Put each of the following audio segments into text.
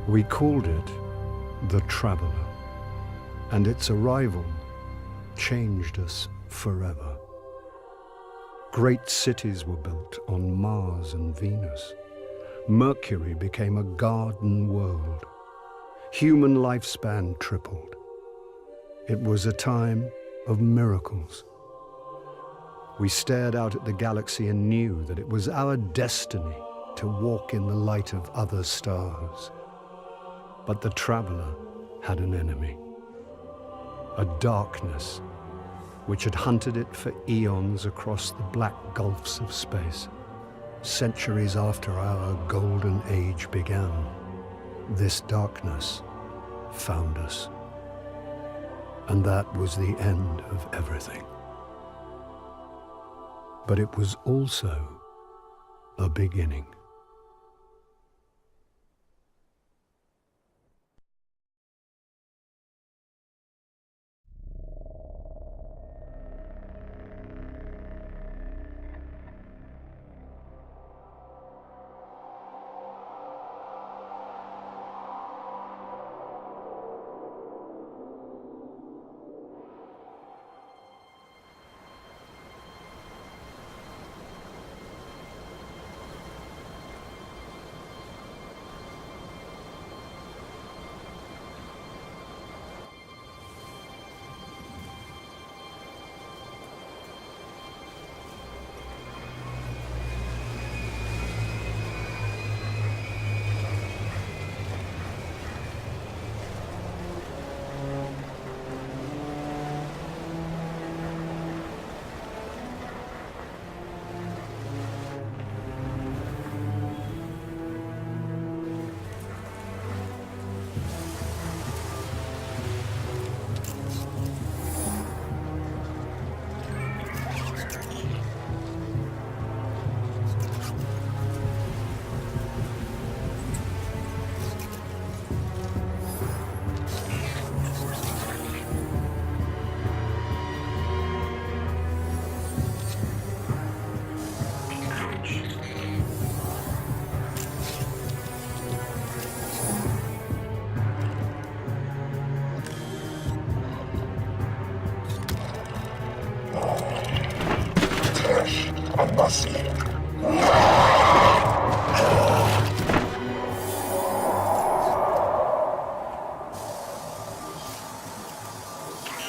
We called it the Traveler, and its arrival changed us forever. Great cities were built on Mars and Venus. Mercury became a garden world. Human lifespan tripled. It was a time of miracles. We stared out at the galaxy and knew that it was our destiny to walk in the light of other stars. But the Traveler had an enemy, a darkness which had hunted it for eons across the black gulfs of space. Centuries after our golden age began, this darkness found us. And that was the end of everything. But it was also a beginning.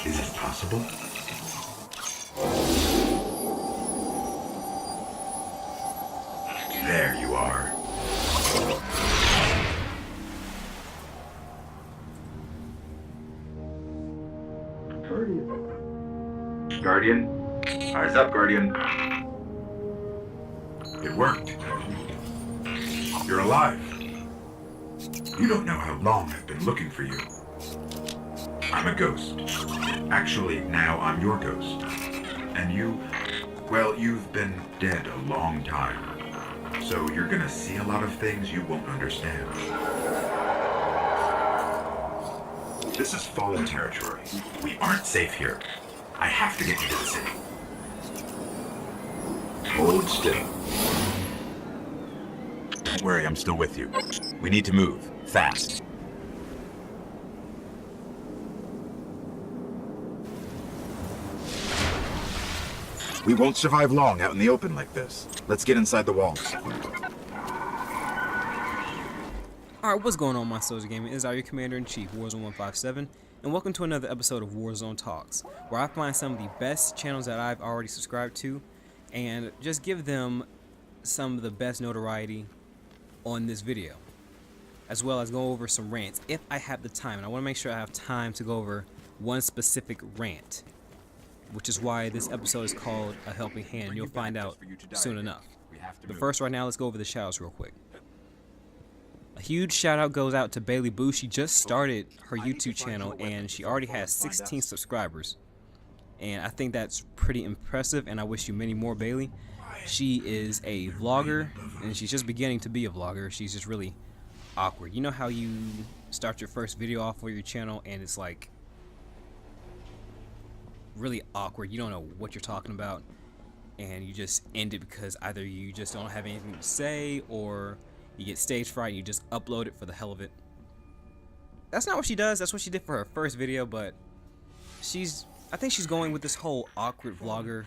Is it possible? There you are. Guardian? Eyes up, Guardian. It worked. You're alive. You don't know how long I've been looking for you. I'm a ghost. Actually, now I'm your ghost. And you, well, you've been dead a long time. So you're gonna see a lot of things you won't understand. This is fallen territory. We aren't safe here. I have to get you to the city. Hold still. Don't worry, I'm still with you. We need to move, fast. We won't survive long out in the open like this. Let's get inside the walls. Alright, what's going on, my soldier gaming? It is your Commander-in-Chief, Warzone 157, and welcome to another episode of Warzone Talks, where I find some of the best channels that I've already subscribed to, and just give them some of the best notoriety on this video, as well as go over some rants, if I have the time, and I want to make sure I have time to go over one specific rant, which is why this episode is called A Helping Hand, and you'll find out soon enough. But first, right now, let's go over the shoutouts real quick. A huge shout out goes out to Bailey Boo. She just started her YouTube channel and she already has 16 subscribers. And I think that's pretty impressive, and I wish you many more, Bailey. She is a vlogger and she's just beginning to be a vlogger. She's just really awkward. You know how you start your first video off for your channel and it's like really awkward. You don't know what you're talking about and you just end it because either you just don't have anything to say or you get stage fright and you just upload it for the hell of it. That's not what she does. That's what she did for her first video, but I think she's going with this whole awkward vlogger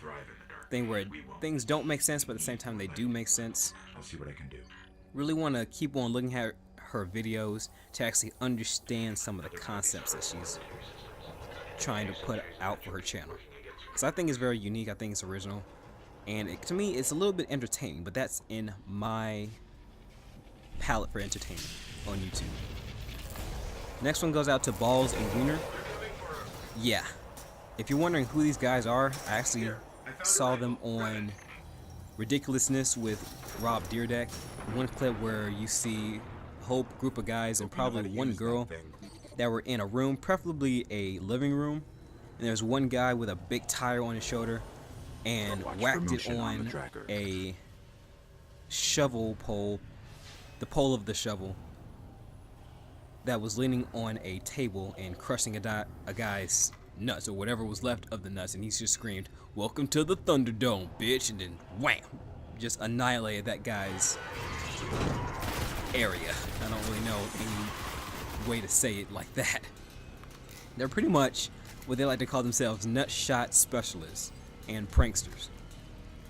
thing where things don't make sense, but at the same time they do make sense. I'll see what I can do. Really want to keep on looking at her videos to actually understand some of the concepts that she's trying to put out for her channel. Because I think it's very unique. I think it's original. And to me, it's a little bit entertaining, but that's in my palette for entertainment on YouTube. Next one goes out to Balls and Wiener. Yeah, if you're wondering who these guys are, I actually saw them on Ridiculousness with Rob Deerdeck. One clip where you see a whole group of guys and probably one girl that were in a room, preferably a living room, and there's one guy with a big tire on his shoulder and whacked it on a shovel pole, the pole of the shovel, that was leaning on a table and crushing a guy's nuts or whatever was left of the nuts, and he just screamed, "Welcome to the Thunderdome, bitch," and then wham, just annihilated that guy's area. I don't really know any way to say it like that. They're pretty much what they like to call themselves, nut shot specialists and pranksters.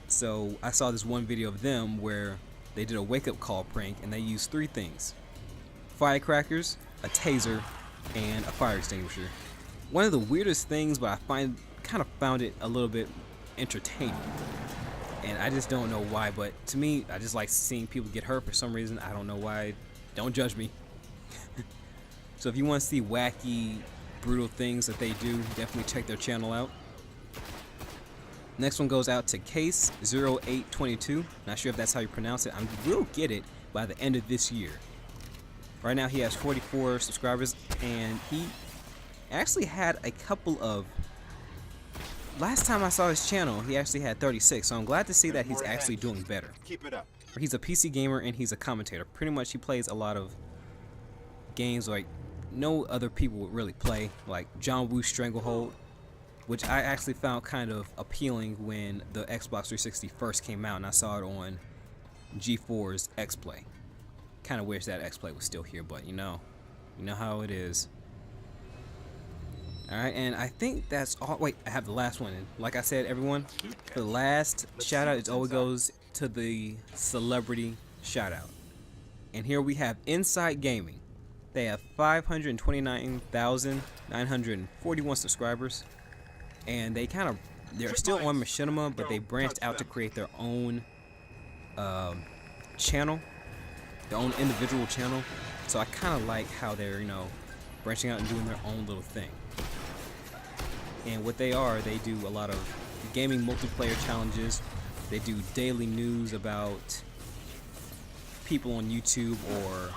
So I saw this one video of them where they did a wake-up call prank and they used three things: firecrackers, a taser, and a fire extinguisher. One of the weirdest things, but I kind of found it a little bit entertaining, and I just don't know why, but to me, I just like seeing people get hurt for some reason. I don't know why. Don't judge me. So if you want to see wacky, brutal things that they do, definitely check their channel out. Next one goes out to Case 0822. Not sure if that's how you pronounce it. I will get it by the end of this year. Right now he has 44 subscribers, and he actually had a couple of, last time I saw his channel he actually had 36, so I'm glad to see that he's actually doing better. Keep it up. He's a PC gamer and he's a commentator. Pretty much he plays a lot of games like no other people would really play, like John Woo's Stranglehold, which I actually found kind of appealing when the Xbox 360 first came out and I saw it on G4's X-Play. Kind of wish that X-Play was still here, but you know how it is. Alright, and I think that's all. Wait, I have the last one. And like I said, everyone, the last shout out, it always goes to the celebrity shout out. And here we have Inside Gaming. They have 529,941 subscribers, and they're still on Machinima, but they branched out to create their own channel, their own individual channel. So I kind of like how they're, branching out and doing their own little thing. And what they do a lot of gaming multiplayer challenges. They do daily news about people on YouTube or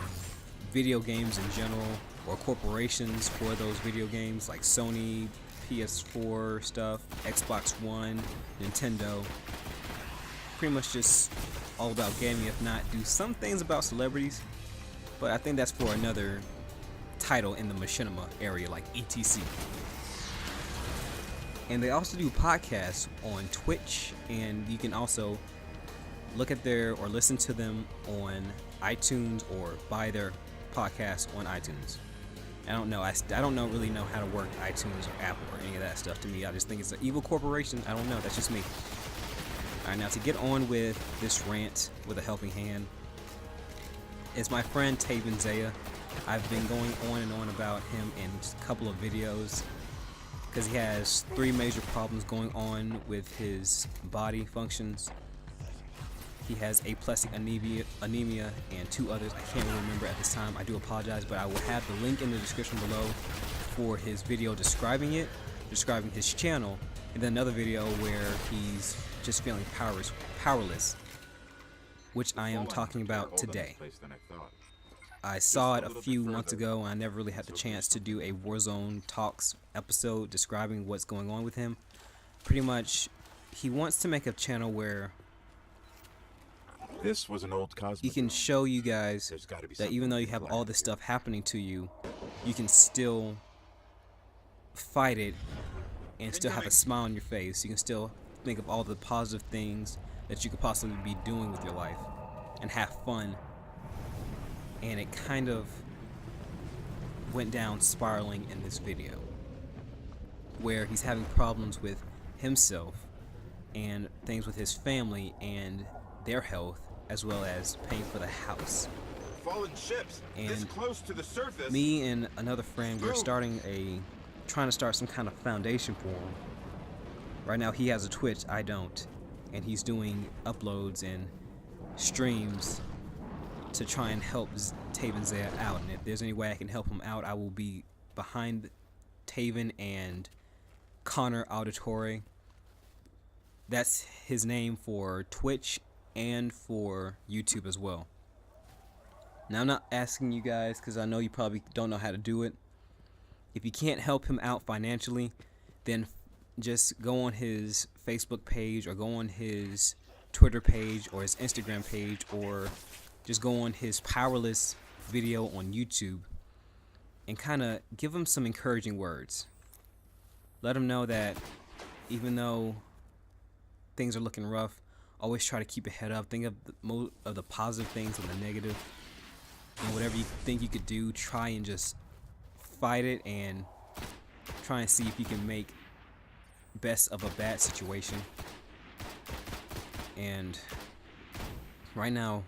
video games in general, or corporations for those video games like Sony, PS4 stuff, Xbox One, Nintendo. Pretty much just all about gaming, if not do some things about celebrities. But I think that's for another title in the Machinima area, like ETC. And they also do podcasts on Twitch, and you can also look at or listen to them on iTunes or buy their podcasts on iTunes. I don't know really know how to work iTunes or Apple or any of that stuff. To me, I just think it's an evil corporation. I don't know. That's just me. Alright, now to get on with this rant with a helping hand is my friend Taven Zaya. I've been going on and on about him in just a couple of videos because he has 3 major problems going on with his body functions. He has aplastic anemia and 2 others I can't really remember at this time. I do apologize, but I will have the link in the description below for his video describing his channel, and then another video where he's just feeling powerless, which I am talking about today. I saw it a few months ago, and I never really had the chance to do a Warzone Talks episode describing what's going on with him. Pretty much, he wants to make a channel where this was an old he can show you guys that even though you have all this stuff happening to you, you can still fight it and still have a smile on your face. You can still think of all the positive things that you could possibly be doing with your life and have fun. And it kind of went down spiraling in this video, where he's having problems with himself and things with his family and their health, as well as paying for the house. Fallen ships And this close to the surface. me and another friend, we're trying to start some kind of foundation for him. Right now he has a Twitch, I don't, and he's doing uploads and streams to try and help Taven Zaya out. And if there's any way I can help him out, I will be behind Taven and Connor Auditore. That's his name for Twitch and for YouTube as well. Now, I'm not asking you guys because I know you probably don't know how to do it. If you can't help him out financially, then just go on his Facebook page or go on his Twitter page or his Instagram page, or just go on his Powerless video on YouTube and kind of give him some encouraging words. Let him know that even though things are looking rough, always try to keep your head up. Think of the positive things and the negative. And whatever you think you could do, try and just fight it and try and see if you can make best of a bad situation. And right now,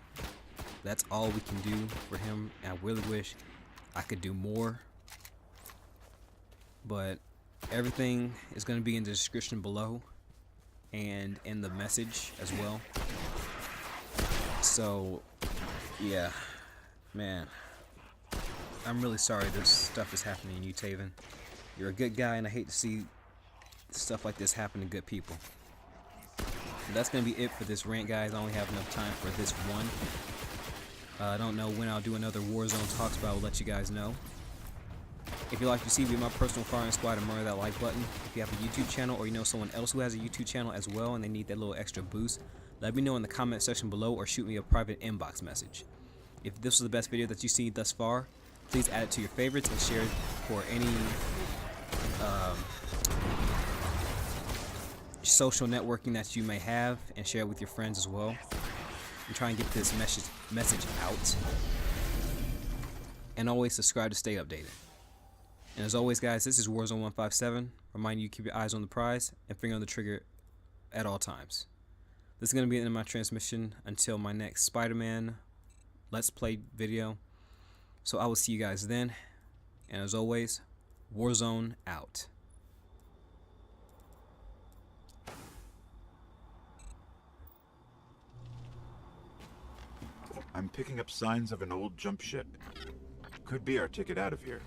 that's all we can do for him. And I really wish I could do more, but everything is going to be in the description below and in the message as well. So yeah, man, I'm really sorry this stuff is happening to you, Taven. You're a good guy, and I hate to see stuff like this happen to good people. And that's gonna be it for this rant, guys. I only have enough time for this one. I don't know when I'll do another Warzone Talks, but I will let you guys know. If you'd like to see me, my personal firing squad, and murder that like button. If you have a YouTube channel or you know someone else who has a YouTube channel as well and they need that little extra boost, let me know in the comment section below or shoot me a private inbox message. If this was the best video that you've seen thus far, please add it to your favorites and share it for any social networking that you may have, and share it with your friends as well. And try and get this message out. And always subscribe to stay updated. And as always, guys, this is Warzone 157, reminding you to keep your eyes on the prize and finger on the trigger at all times. This is going to be the end of my transmission until my next Spider-Man Let's Play video. So I will see you guys then. And as always, Warzone out. I'm picking up signs of an old jump ship. Could be our ticket out of here.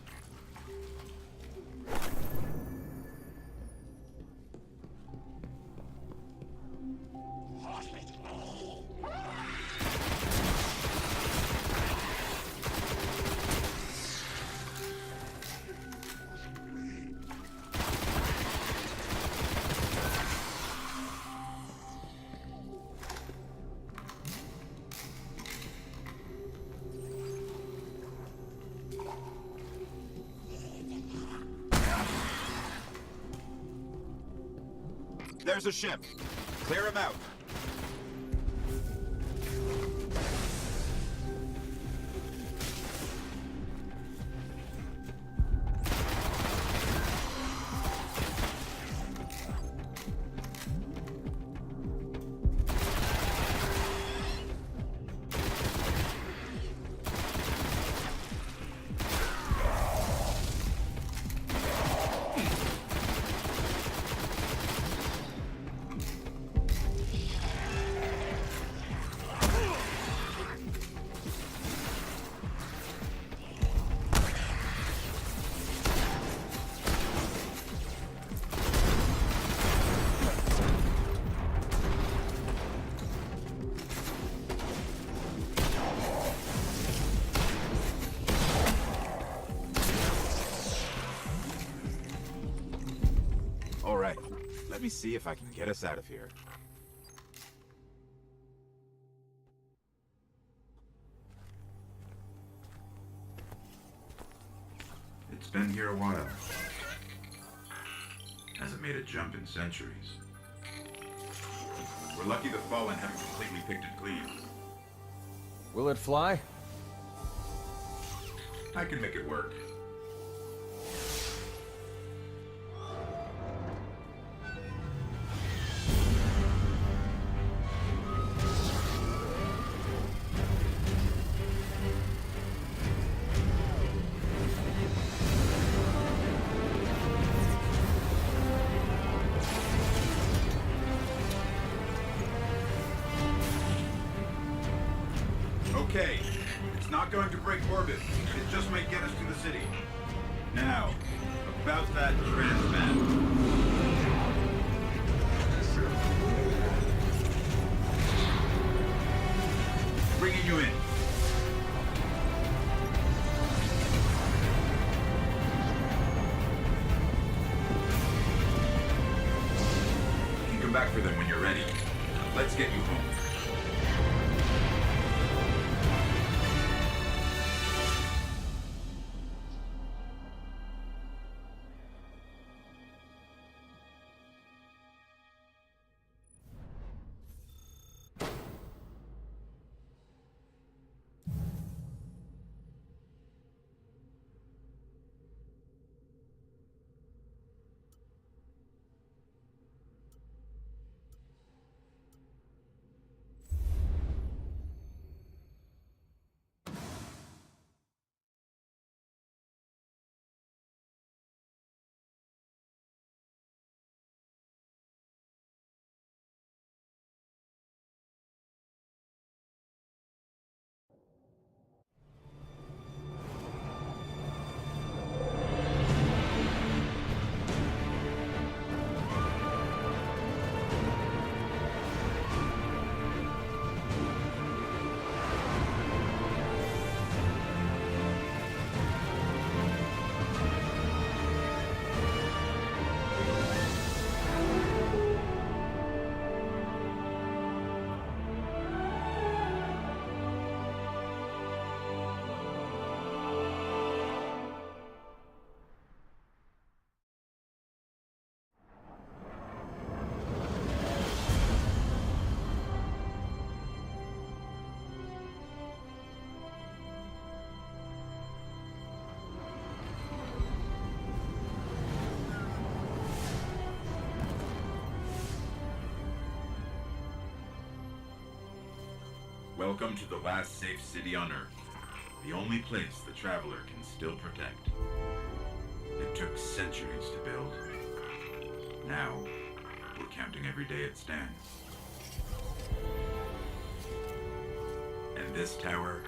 There's a ship. Clear him out. All right, let me see if I can get us out of here. It's been here a while. Hasn't made a jump in centuries. We're lucky the Fallen haven't completely picked it clean. Will it fly? I can make it work. Okay, it's not going to break orbit. It just might get us to the city. Now, about that trans man. Bringing you in. You can come back for them when you're ready. Let's get you home. Welcome to the last safe city on Earth. The only place the Traveler can still protect. It took centuries to build. Now, we're counting every day it stands. And this tower